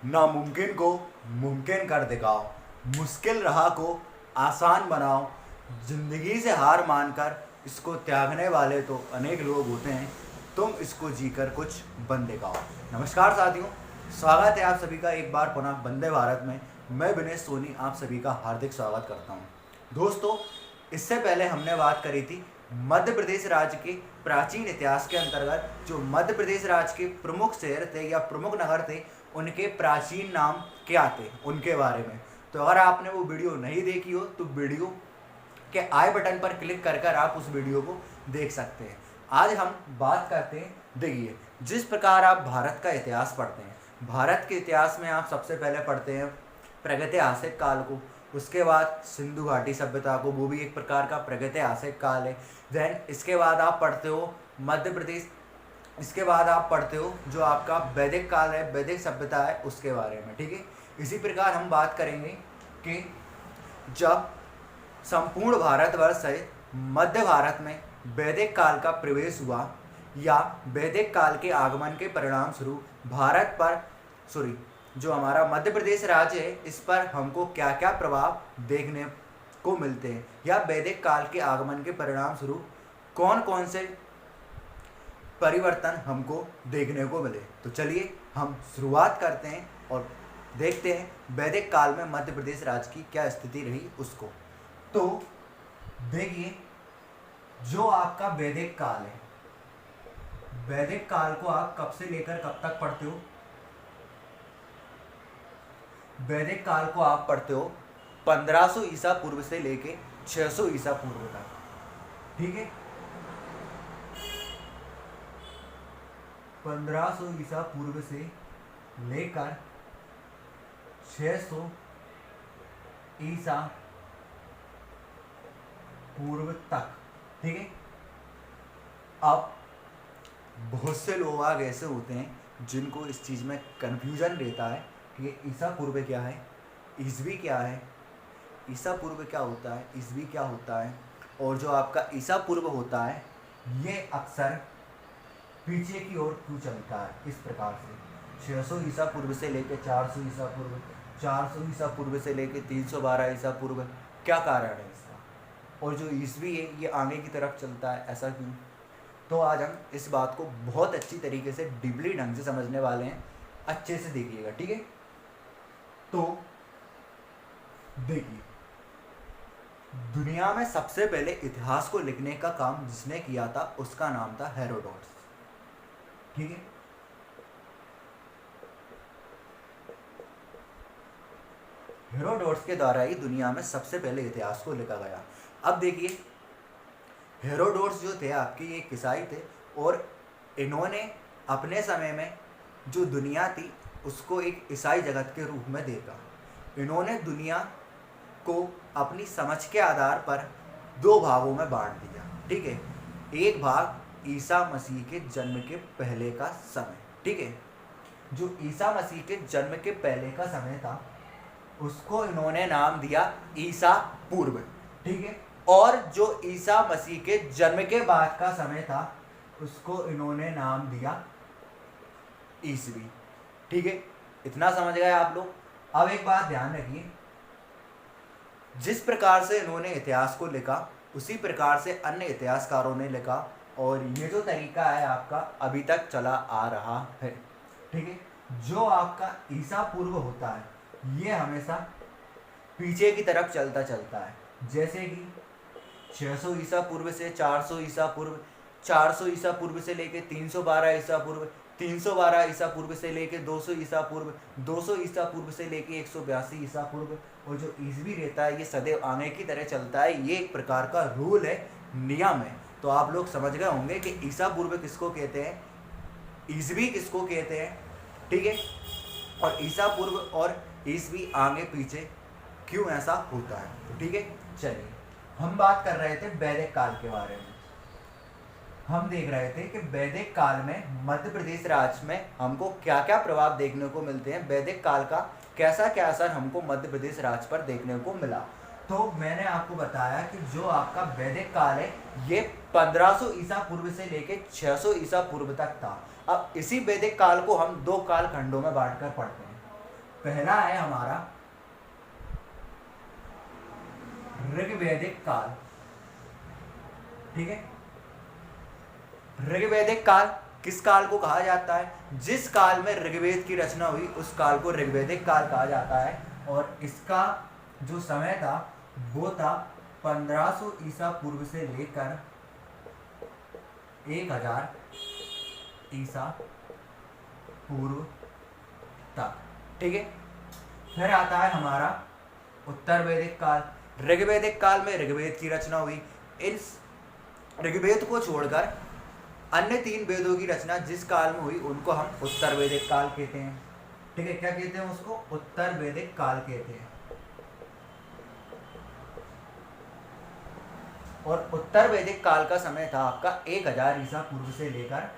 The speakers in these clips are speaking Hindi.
नामुमकिन को मुमकिन कर दिखाओ, मुश्किल राह को आसान बनाओ। जिंदगी से हार मानकर इसको त्यागने वाले तो अनेक लोग होते हैं, तुम इसको जीकर कुछ बन दिखाओ। नमस्कार साथियों, स्वागत है आप सभी का एक बार पुनः वंदे भारत में। मैं विनेश सोनी आप सभी का हार्दिक स्वागत करता हूं। दोस्तों, इससे पहले हमने बात करी थी मध्य प्रदेश राज्य के प्राचीन इतिहास के अंतर्गत जो मध्य प्रदेश राज्य के प्रमुख शहर थे या प्रमुख नगर थे, उनके प्राचीन नाम क्या थे उनके बारे में। तो अगर आपने वो वीडियो नहीं देखी हो तो वीडियो के आई बटन पर क्लिक कर कर आप उस वीडियो को देख सकते हैं। आज हम बात करते हैं, देखिए जिस प्रकार आप भारत का इतिहास पढ़ते हैं, भारत के इतिहास में आप सबसे पहले पढ़ते हैं प्रागैतिहासिक काल को, उसके बाद सिंधु घाटी सभ्यता को, वो भी एक प्रकार का प्रागैतिहासिक काल है। देन इसके बाद आप पढ़ते हो मध्य प्रदेश, इसके बाद आप पढ़ते हो जो आपका वैदिक काल है, वैदिक सभ्यता है, उसके बारे में। ठीक है, इसी प्रकार हम बात करेंगे कि जब संपूर्ण भारतवर्ष से मध्य भारत में वैदिक काल का प्रवेश हुआ या वैदिक काल के आगमन के परिणाम स्वरूप भारत पर जो हमारा मध्य प्रदेश राज्य है, इस पर हमको क्या क्या प्रभाव देखने को मिलते हैं या वैदिक काल के आगमन के परिणाम स्वरूप कौन कौन से परिवर्तन हमको देखने को मिले। तो चलिए हम शुरुआत करते हैं और देखते हैं वैदिक काल में मध्य प्रदेश राज्य की क्या स्थिति रही उसको। तो देखिए, जो आपका वैदिक काल है, वैदिक काल को आप कब से लेकर कब तक पढ़ते हो? वैदिक काल को आप पढ़ते हो 1500 ईसा पूर्व से लेके 600 ईसा पूर्व तक। ठीक है, 1500 ईसा पूर्व से लेकर 600 ईसा पूर्व तक। ठीक है, अब बहुत से लोग आग ऐसे होते हैं जिनको इस चीज़ में कन्फ्यूजन रहता है कि ये ईसा पूर्व क्या है, ईसवी क्या है, ईसा पूर्व क्या होता है, ईसवी क्या होता है। और जो आपका ईसा पूर्व होता है ये अक्सर पीछे की ओर क्यों चलता है, इस प्रकार से 600 ईसा पूर्व से लेकर 400 ईसा पूर्व, 400 ईसा पूर्व से लेकर 312 ईसा पूर्व, क्या कारण है इसका। और जो ईसवी है ये आगे की तरफ चलता है, ऐसा क्यों। तो आज हम इस बात को बहुत अच्छी तरीके से डीपली ढंग से समझने वाले हैं, अच्छे से देखिएगा। ठीक है, तो देखिए, दुनिया में सबसे पहले इतिहास को लिखने का काम जिसने किया था उसका नाम था हेरोडोटस। ठीक है, हेरोडोटस के द्वारा ही दुनिया में सबसे पहले इतिहास को लिखा गया। अब देखिए, हेरोडोटस जो थे आपके ये ईसाई थे और इन्होंने अपने समय में जो दुनिया थी उसको एक ईसाई जगत के रूप में देखा। इन्होंने दुनिया को अपनी समझ के आधार पर दो भागों में बांट दिया। ठीक है, एक भाग ईसा मसीह के जन्म के पहले का समय। ठीक है, जो ईसा मसीह के जन्म के पहले का समय था उसको इन्होंने नाम दिया ईसा पूर्व। ठीक है, और जो ईसा मसीह के जन्म के बाद का समय था उसको इन्होंने नाम दिया ईसवी। ठीक है, इतना समझ गए आप लोग। अब एक बात ध्यान रखिए, जिस प्रकार से इन्होंने इतिहास को लिखा उसी प्रकार से अन्य इतिहासकारों ने लिखा और ये जो तरीका है आपका अभी तक चला आ रहा है। ठीक है, जो आपका ईसा पूर्व होता है ये हमेशा पीछे की तरफ चलता चलता है। जैसे कि 600 ईसा पूर्व से 400 ईसा पूर्व, 400 ईसा पूर्व से लेके 312 ईसा पूर्व, 312 ईसा पूर्व से लेके 200 ईसा पूर्व, 200 ईसा पूर्व से लेके 182 ईसा पूर्व। और जो ईसवी रहता है ये सदैव आगे की तरह चलता है। ये एक प्रकार का रूल है, नियम है। तो आप लोग समझ गए होंगे कि ईसा पूर्व किसको कहते हैं, ईसवी किसको कहते हैं। ठीक है, और ईसा पूर्व और ईसवी आगे पीछे क्यों ऐसा होता है। तो ठीक है, चलिए हम बात कर रहे थे वैदिक काल के बारे में। हम देख रहे थे कि वैदिक काल में मध्य प्रदेश राज्य में हमको क्या क्या प्रभाव देखने को मिलते हैं, वैदिक काल का कैसा क्या असर हमको मध्य प्रदेश राज्य पर देखने को मिला। तो मैंने आपको बताया कि जो आपका वैदिक काल है ये 1500 ईसा पूर्व से लेके 600 ईसा पूर्व तक था। अब इसी वैदिक काल को हम दो काल खंडों में बांटकर पढ़ते हैं। पहला है हमारा ऋग्वैदिक काल। ठीक है, ऋग्वैदिक काल किस काल को कहा जाता है? जिस काल में ऋग्वेद की रचना हुई उस काल को ऋग्वैदिक काल कहा जाता है। और इसका जो समय था वो था 1500 ईसा पूर्व से लेकर 1000 ईसा पूर्व तक। ठीक है, फिर आता है हमारा उत्तर वैदिक काल। ऋग्वैदिक काल में ऋग्वेद की रचना हुई। इस ऋग्वेद को छोड़कर अन्य 3 वेदों की रचना जिस काल में हुई उनको हम उत्तर वैदिक काल कहते हैं। ठीक है, क्या कहते हैं उसको? उत्तर वैदिक काल कहते हैं। और उत्तर वैदिक काल का समय था आपका 1000 ईसा पूर्व से लेकर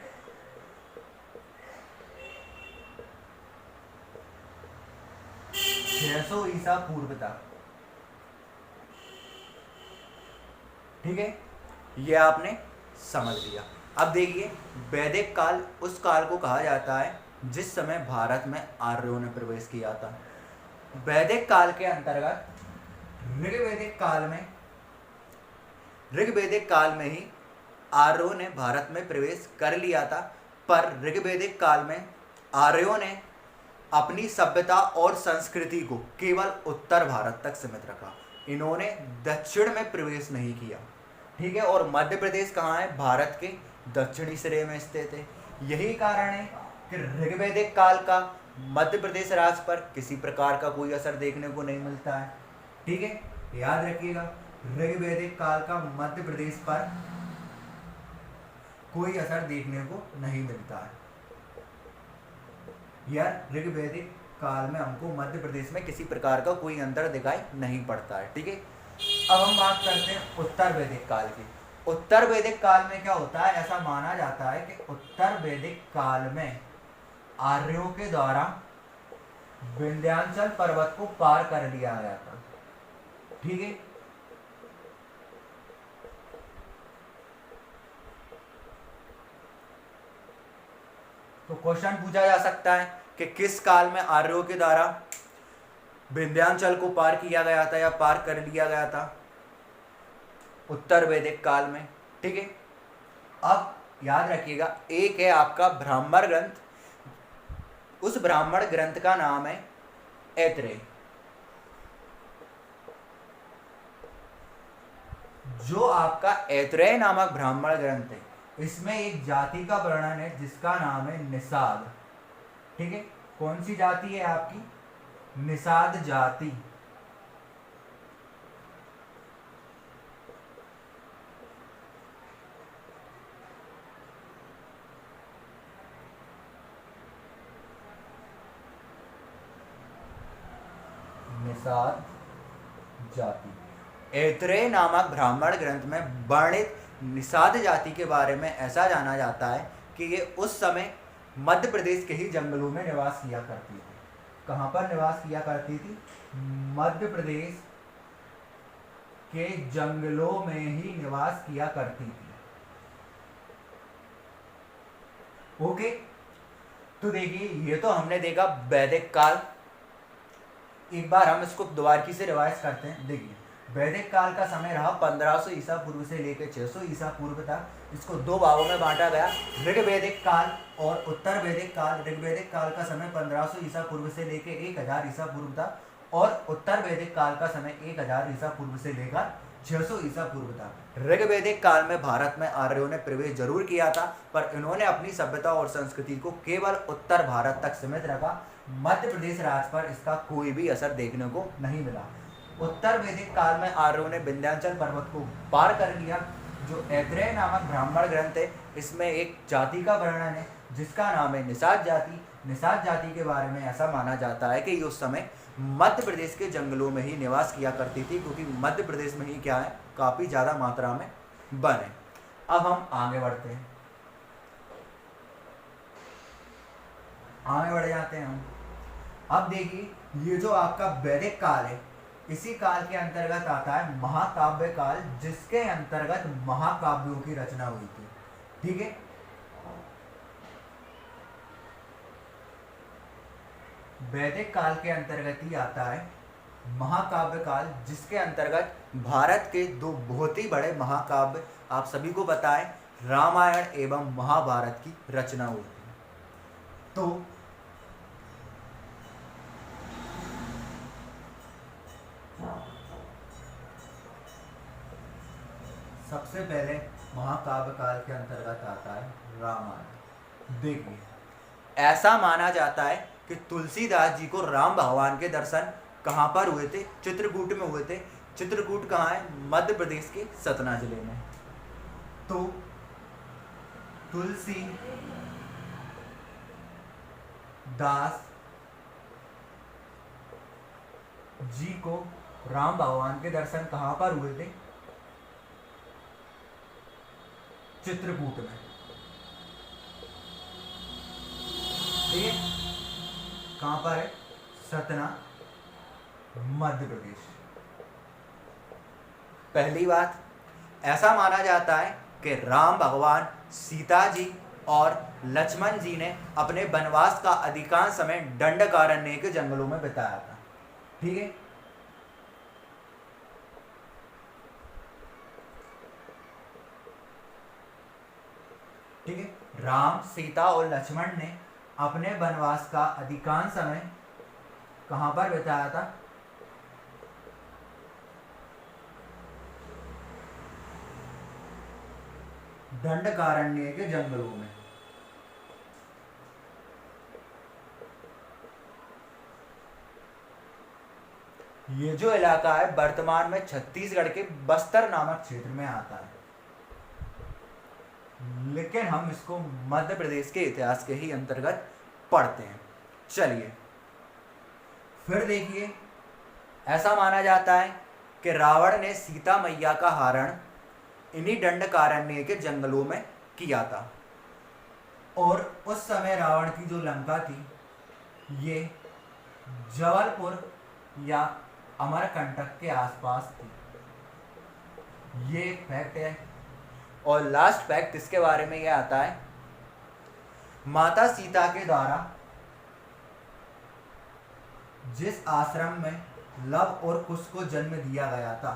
600 ईसा पूर्व तक। ठीक है, ये आपने समझ लिया। अब देखिए, वैदिक काल उस काल को कहा जाता है जिस समय भारत में आर्यों ने प्रवेश किया था। वैदिक काल के अंतर्गत ऋग्वैदिक काल में ही आर्यों ने भारत में प्रवेश कर लिया था। पर ऋग्वैदिक काल में आर्यों ने अपनी सभ्यता और संस्कृति को केवल उत्तर भारत तक सीमित रखा। इन्होंने दक्षिण में प्रवेश नहीं किया। ठीक है, और मध्य प्रदेश कहाँ है? भारत के दक्षिणी सिरे में स्थित है। यही कारण है कि ऋग्वैदिक काल का मध्य प्रदेश राज्य पर किसी प्रकार का कोई असर देखने को नहीं मिलता है। ठीक है, याद रखिएगा, ऋग्वैदिक काल का मध्य प्रदेश पर कोई असर देखने को नहीं मिलता है। यार, ऋग्वैदिक काल में हमको मध्य प्रदेश में किसी प्रकार का कोई अंतर दिखाई नहीं पड़ता है। ठीक है, अब हम बात करते हैं उत्तर वैदिक काल की। उत्तर वैदिक काल में क्या होता है? ऐसा माना जाता है कि उत्तर वैदिक काल में आर्यों के द्वारा विंध्याचल पर्वत को पार कर लिया गया था। ठीक है, तो क्वेश्चन पूछा जा सकता है कि किस काल में आर्यों के द्वारा विंध्याचल को पार किया गया था या पार कर लिया गया था? उत्तर वैदिक काल में। ठीक है, अब याद रखिएगा, एक है आपका ब्राह्मण ग्रंथ। उस ब्राह्मण ग्रंथ का नाम है ऐत्रेय। जो आपका ऐत्रेय नामक ब्राह्मण ग्रंथ है, इसमें एक जाति का वर्णन है जिसका नाम है निषाद। ठीक है, कौन सी जाति है आपकी? निषाद जाति। निषाद जाति। ऐत्रेय नामक ब्राह्मण ग्रंथ में वर्णित निषाद जाति के बारे में ऐसा जाना जाता है कि ये उस समय मध्य प्रदेश के ही जंगलों में निवास किया करती थी। कहाँ पर निवास किया करती थी? मध्य प्रदेश के जंगलों में ही निवास किया करती थी। ओके, तो देखिए, ये तो हमने देखा वैदिक काल। एक बार हम इसको दोबारा से रिवाइज करते हैं। देखिए, वैदिक काल का समय रहा 1500 ईसा पूर्व से लेकर 600 ईसा पूर्व तक। इसको 2 भागों में बांटा गया, ऋग्वैदिक काल और उत्तर वैदिक काल। ऋग्वैदिक काल का समय 1500 ईसा पूर्व से लेकर 1000 ईसा पूर्व तक, और उत्तर वैदिक काल का समय 1000 ईसा पूर्व से लेकर 600 ईसा पूर्व तक। ऋग्वैदिक काल में भारत में आर्यों ने प्रवेश जरूर किया था, पर इन्होंने अपनी सभ्यता और संस्कृति को केवल उत्तर भारत तक सीमित रखा। मध्य प्रदेश राज्य पर इसका कोई भी असर देखने को नहीं मिला। उत्तर वैदिक काल में आर्यों ने विंध्याचल पर्वत को पार कर लिया। जो ऐत्रेय नामक ब्राह्मण ग्रंथ है, इसमें एक जाति का वर्णन है जिसका नाम है निषाद जाति। निषाद जाति के बारे में ऐसा माना जाता है कि उस समय मध्य प्रदेश के जंगलों में ही निवास किया करती थी, क्योंकि मध्य प्रदेश में ही क्या है, काफ़ी ज़्यादा मात्रा में वन है। अब हम आगे बढ़ते हैं, आगे बढ़ जाते हैं हम। अब देखिए, ये जो आपका वैदिक काल है, इसी काल के अंतर्गत आता है महाकाव्य काल, जिसके अंतर्गत महाकाव्यों की रचना हुई थी। ठीक है, वैदिक काल के अंतर्गत ही आता है महाकाव्य काल, जिसके अंतर्गत भारत के दो बहुत ही बड़े महाकाव्य आप सभी को पता है, रामायण एवं महाभारत की रचना हुई थी। तो सबसे पहले महाकाव्य काल के अंतर्गत आता है रामायण। देखिए, ऐसा माना जाता है कि तुलसीदास जी को राम भगवान के दर्शन कहाँ पर हुए थे? चित्रकूट में हुए थे। चित्रकूट कहाँ है? मध्य प्रदेश के सतना जिले में। तो तुलसी दास जी को राम भगवान के दर्शन कहाँ पर हुए थे? चित्रकूट में। ठीक है, कहाँ पर है? सतना, मध्य प्रदेश। पहली बात, ऐसा माना जाता है कि राम भगवान, सीता जी और लक्ष्मण जी ने अपने वनवास का अधिकांश समय दंडकारण्य के जंगलों में बिताया था। ठीक है, ठीक है, राम, सीता और लक्ष्मण ने अपने वनवास का अधिकांश समय कहां पर बिताया था? दंडकारण्य के जंगलों में। ये जो इलाका है वर्तमान में छत्तीसगढ़ के बस्तर नामक क्षेत्र में आता है, लेकिन हम इसको मध्य प्रदेश के इतिहास के ही अंतर्गत पढ़ते हैं। चलिए फिर देखिए, ऐसा माना जाता है कि रावण ने सीता मैया का हरण इन्हीं दंडकारण्य के जंगलों में किया था, और उस समय रावण की जो लंका थी ये जबलपुर या अमरकंटक के आसपास थी। ये एक फैक्ट है। और लास्ट फैक्ट इसके बारे में यह आता है, माता सीता के द्वारा जिस आश्रम में लव और कुश को जन्म दिया गया था,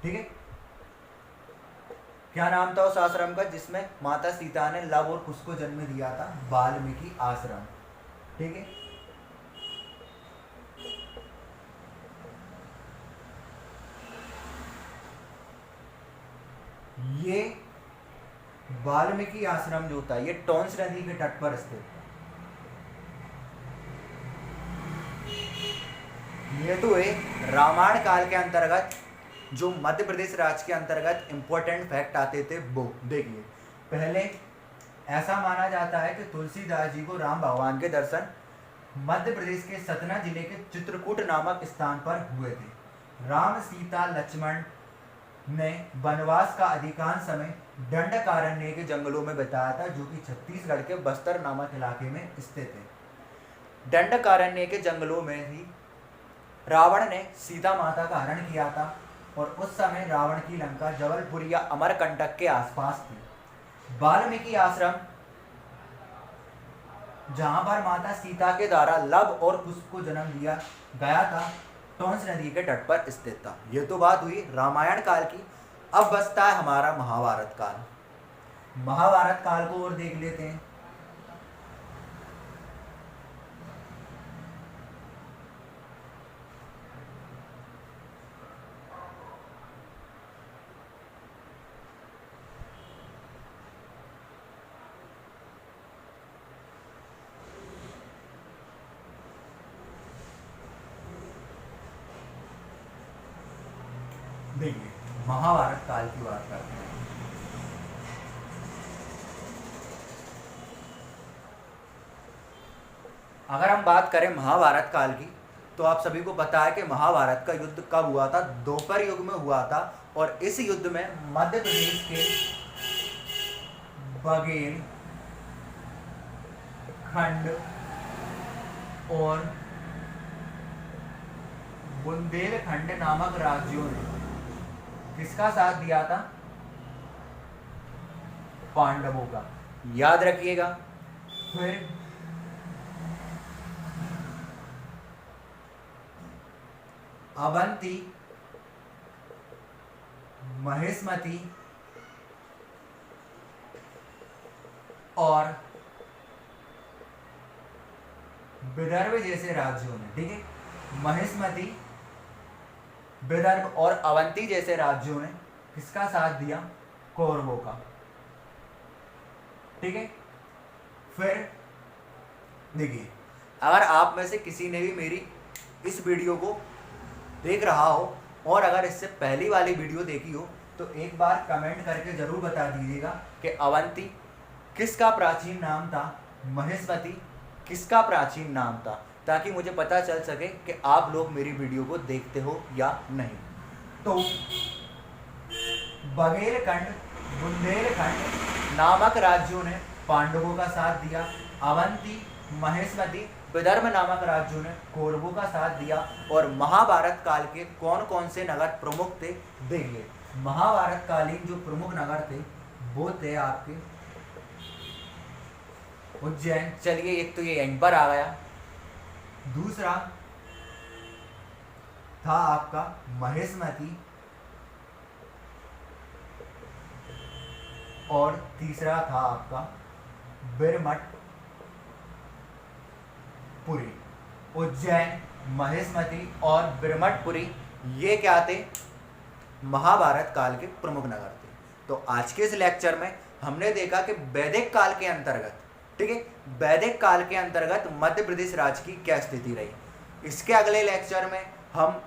ठीक है, क्या नाम था उस आश्रम का जिसमें माता सीता ने लव और कुश को जन्म दिया था? वाल्मीकि आश्रम। ठीक है, ये वाल्मीकि आश्रम जो था ये टोंस नदी के तट पर स्थित है। ये तो है रामायण काल के अंतर्गत जो मध्य प्रदेश राज्य के अंतर्गत इंपॉर्टेंट फैक्ट आते थे वो। देखिए, पहले ऐसा माना जाता है कि तुलसीदास जी को राम भगवान के दर्शन मध्य प्रदेश के सतना जिले के चित्रकूट नामक स्थान पर हुए थे। राम, सीता, लक्ष्मण ने वनवास का अधिकांश समय दंडकारण्य के जंगलों में बिताया था, जो कि छत्तीसगढ़ के बस्तर नामक इलाके में स्थित है। दंडकारण्य के जंगलों में ही रावण ने सीता माता का हरण किया था, और उस समय रावण की लंका जबलपुर या अमरकंटक के आसपास थी। वाल्मीकि आश्रम, जहां पर माता सीता के द्वारा लव और कुश को जन्म दिया गया था, टोंस नदी के तट पर स्थित था। यह तो बात हुई रामायण काल की। अब बचता है हमारा महाभारत काल। महाभारत काल को और देख लेते हैं। देखिए, महाभारत काल की बात करते हैं। अगर हम बात करें महाभारत काल की, तो आप सभी को पता है कि महाभारत का युद्ध कब हुआ था? द्वापर युग में हुआ था। और इस युद्ध में मध्य प्रदेश के बघेल खंड और बुंदेलखंड नामक राज्यों ने किसका साथ दिया था? पांडवों का। याद रखिएगा। फिर अवंती, महेशमती और विदर्भ जैसे राज्यों ने, ठीक है, महेशमती, विदर्भ और अवंती जैसे राज्यों ने किसका साथ दिया? कौरवों का, ठीक है। फिर देखिए, अगर आप में से किसी ने भी मेरी इस वीडियो को देख रहा हो और अगर इससे पहली वाली वीडियो देखी हो तो एक बार कमेंट करके जरूर बता दीजिएगा कि अवंती किसका प्राचीन नाम था, महेशमती किसका प्राचीन नाम था, ताकि मुझे पता चल सके कि आप लोग मेरी वीडियो को देखते हो या नहीं। तो बघेलखंड, बुंदेलखंड नामक राज्यों ने पांडवों का साथ दिया, अवंती, महेशमती, विदर्भ नामक राज्यों ने कौरवों का साथ दिया। और महाभारत काल के कौन कौन से नगर प्रमुख थे देखिए। महाभारत कालीन जो प्रमुख नगर थे वो थे आपके उज्जैन, चलिए एक तो ये यहीं पर आ गया। दूसरा था आपका महेशमती और तीसरा था आपका बिरमटपुरी। उज्जैन, महेशमती और बिरमटपुरी ये क्या थे? महाभारत काल के प्रमुख नगर थे। तो आज के इस लेक्चर में हमने देखा कि वैदिक काल के अंतर्गत, ठीक है, वैदिक काल के अंतर्गत मध्य प्रदेश राज्य की क्या स्थिति रही। इसके अगले लेक्चर में हम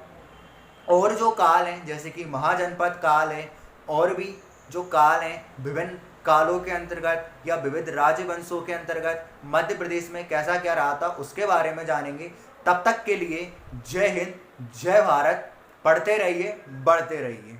और जो काल हैं जैसे कि महाजनपद काल है और भी जो काल हैं विभिन्न कालों के अंतर्गत या विविध राजवंशों के अंतर्गत मध्य प्रदेश में कैसा क्या रहा था उसके बारे में जानेंगे। तब तक के लिए जय हिंद, जय भारत, पढ़ते रहिए, बढ़ते रहिए।